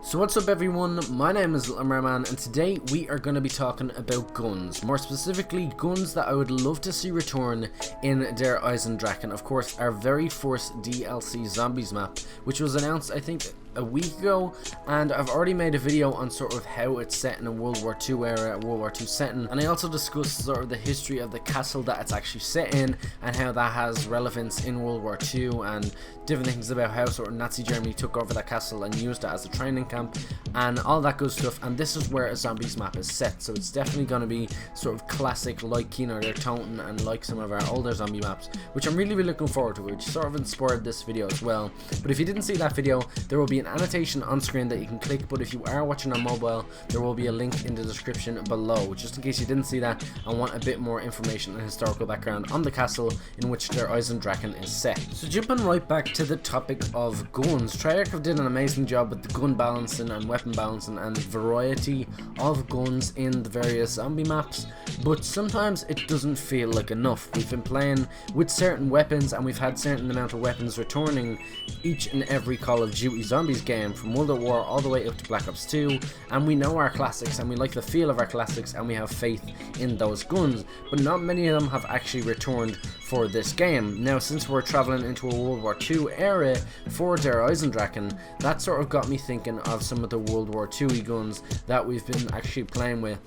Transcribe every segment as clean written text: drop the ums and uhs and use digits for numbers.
So what's up everyone, my name is LittleMarMan and today we are going to be talking about guns, more specifically guns that I would love to see return in Der Eisendrache, and of course our very first DLC Zombies map, which was announced I think a week ago, and I've already made a video on sort of how it's set in a World War II era, World War II setting, and I also discussed sort of the history of the castle that it's actually set in and how that has relevance in World War II and different things about how sort of Nazi Germany took over that castle and used it as a training camp and all that good stuff. And this is where a zombies map is set, so it's definitely going to be sort of classic like Kino der Toten and like some of our older zombie maps, which I'm really looking forward to, which sort of inspired this video as well. But if you didn't see that video, there will be an annotation on screen that you can click, but if you are watching on mobile, there will be a link in the description below, just in case you didn't see that and want a bit more information and historical background on the castle in which Der Eisendrache is set. So jumping right back to the topic of guns, Treyarch have did an amazing job with the gun balancing and weapon balancing and variety of guns in the various zombie maps, but sometimes it doesn't feel like enough. We've been playing with certain weapons and we've had certain amount of weapons returning each and every Call of Duty Zombies game, from World at War all the way up to Black Ops 2, and we know our classics and we like the feel of our classics and we have faith in those guns, but not many of them have actually returned for this game. Now, since we're traveling into a World War II era for Der Eisendrache, that sort of got me thinking of some of the World War II guns that we've been actually playing with,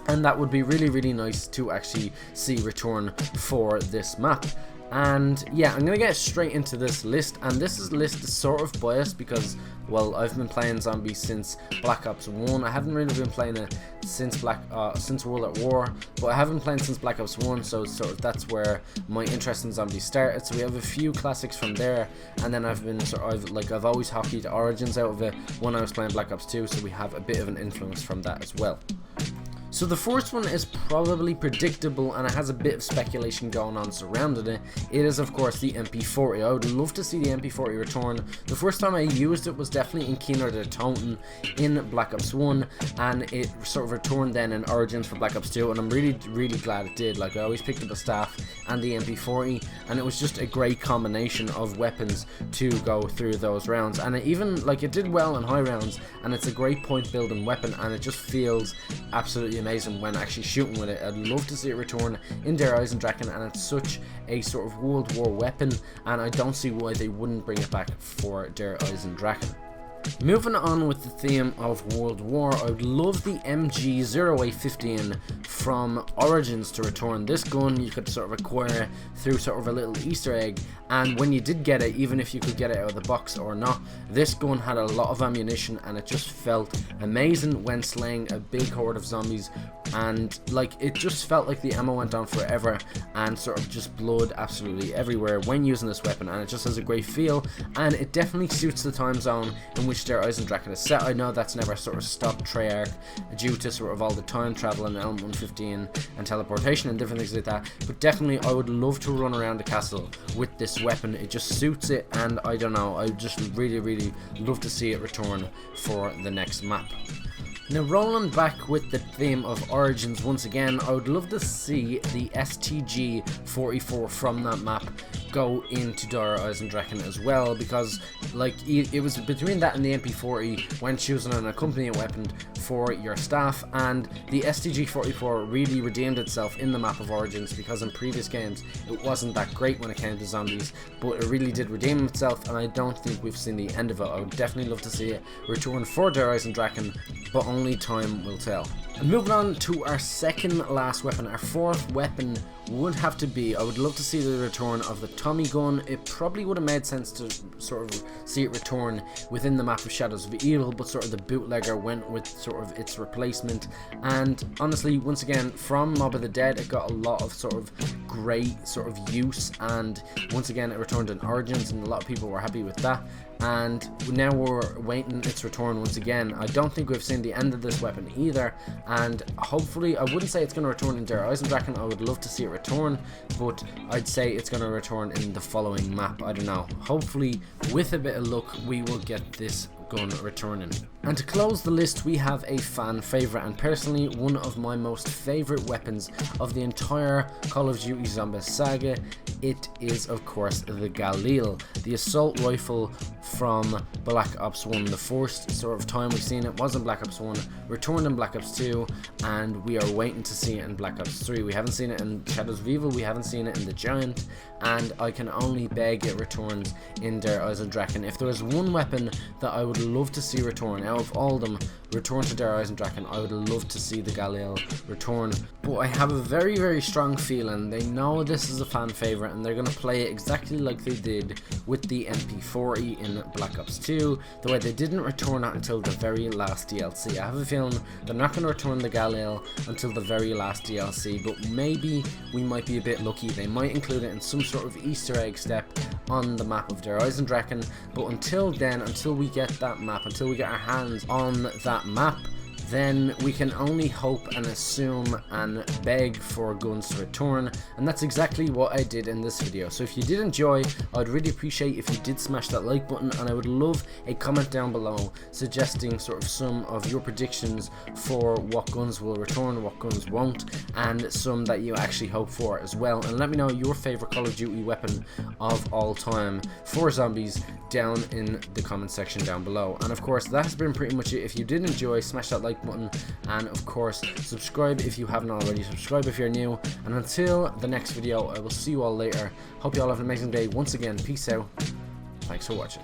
and that would be really nice to actually see return for this map. And yeah, I'm gonna get straight into this list, and this list is sort of biased because, well, I've been playing zombies since Black Ops 1. I haven't really been playing it since since World at War, but I haven't played since Black Ops 1, so sort of that's where my interest in zombies started. So we have a few classics from there, and then I've been I've always hockeyed Origins out of it when I was playing Black Ops 2, so we have a bit of an influence from that as well. So the first one is probably predictable and it has a bit of speculation going on surrounding it. It is of course the MP40. I would love to see the MP40 return. The first time I used it was definitely in Kino der Toten in Black Ops 1, and it sort of returned then in Origins for Black Ops 2, and I'm really glad it did. Like, I always picked up a staff and the MP40, and it was just a great combination of weapons to go through those rounds, and it even, like, it did well in high rounds, and it's a great point building weapon, and it just feels absolutely amazing when actually shooting with it. I'd love to see it return in Der Eisendrache, and it's such a sort of World War weapon, and I don't see why they wouldn't bring it back for Der Eisendrache. Moving on with the theme of World War, I would love the MG0815 from Origins to return. This gun you could sort of acquire through sort of a little Easter egg, and when you did get it, even if you could get it out of the box or not, this gun had a lot of ammunition and it just felt amazing when slaying a big horde of zombies, and like, it just felt like the ammo went on forever and sort of just blood absolutely everywhere when using this weapon, and it just has a great feel, and it definitely suits the time zone in which Der Eisendrache is set. I know that's never sort of stopped Treyarch due to sort of all the time travel and Element 115 and teleportation and different things like that, but definitely I would love to run around the castle with this weapon. It just suits it, and I don't know, I just really love to see it return for the next map. Now, rolling back with the theme of Origins once again, I would love to see the STG-44 from that map go into Der Eisendrache as well, because like, it was between that and the MP40 when choosing an accompanying weapon for your staff, and the STG-44 really redeemed itself in the map of Origins, because in previous games it wasn't that great when it came to zombies, but it really did redeem itself, and I don't think we've seen the end of it. I would definitely love to see it return for Der Eisendrache, but only time will tell. And moving on to our second last weapon, our fourth weapon would have to be, I would love to see the return of the Tommy gun. It probably would have made sense to sort of see it return within the map of Shadows of Evil, but sort of the bootlegger went with sort of its replacement, and honestly, once again, from Mob of the Dead, it got a lot of sort of great sort of use, and once again it returned in Origins and a lot of people were happy with that, and now we're waiting its return once again. I don't think we've seen the end of this weapon either, and hopefully, I wouldn't say it's going to return in Der Eisendrache, I would love to see it return, but I'd say it's going to return in the following map. I don't know, hopefully with a bit of luck we will get this gun returning. And to close the list, we have a fan favourite, and personally one of my most favourite weapons of the entire Call of Duty Zombies saga. It is of course the Galil, the assault rifle from Black Ops 1. The first sort of time we've seen it was in Black Ops 1, returned in Black Ops 2, and we are waiting to see it in Black Ops 3. We haven't seen it in Shadows of Evil, we haven't seen it in The Giant, and I can only beg it returns in Der Eisendrache. If there was one weapon that I would love to see return out of all of them, return to Der Eisendrache, I would love to see the Galil return. But I have a very strong feeling they know this is a fan favourite, and they're going to play it exactly like they did with the MP40 in Black Ops 2, the way they didn't return it until the very last DLC. I have a feeling they're not going to return the Galil until the very last DLC, but maybe we might be a bit lucky. They might include it in some sort of Easter egg step on the map of Der Eisendrache, but until then, until we get that map, until we get our hands on that map, then we can only hope and assume and beg for guns to return, and that's exactly what I did in this video. So if you did enjoy, I'd really appreciate if you did smash that like button, and I would love a comment down below suggesting sort of some of your predictions for what guns will return, what guns won't, and some that you actually hope for as well. And let me know your favourite Call of Duty weapon of all time for zombies down in the comment section down below. And of course, that has been pretty much it. If you did enjoy, smash that like button, and of course subscribe if you haven't already. Subscribe if you're new, and until the next video, I will see you all later. Hope you all have an amazing day. Once again, peace out, thanks for watching.